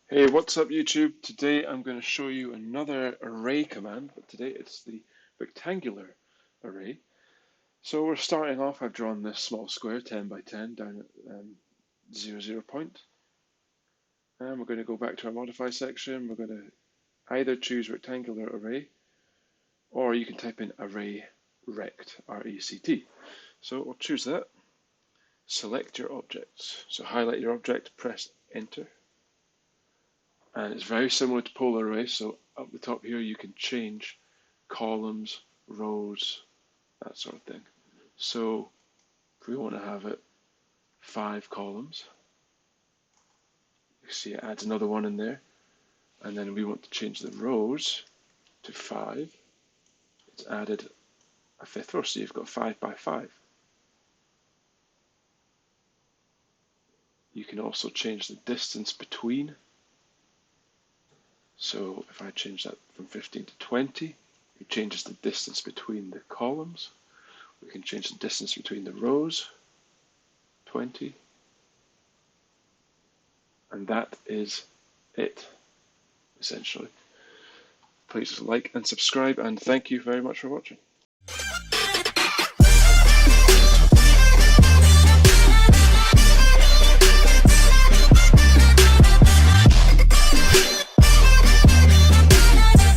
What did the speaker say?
Hey, what's up YouTube? Today I'm going to show you another array command, but today it's the rectangular array. So we're starting off, I've drawn this small square 10 by 10 down at 0, 0 point. And we're going to go back to our modify section. We're going to either choose rectangular array, or you can type in array rect, R-E-C-T. So we'll choose that. Select your objects. So highlight your object, press enter. And it's very similar to polar array, so up the top here you can change columns, rows, that sort of thing. So if we want to have it 5 columns, you see it adds another one in there, and then we want to change the rows to 5, it's added a 5th row, so you've got 5 by 5. You can also change the distance between. So if I change that from 15 to 20, it changes the distance between the columns. We can change the distance between the rows, 20. And that is it, essentially. Please like and subscribe, and thank you very much for watching.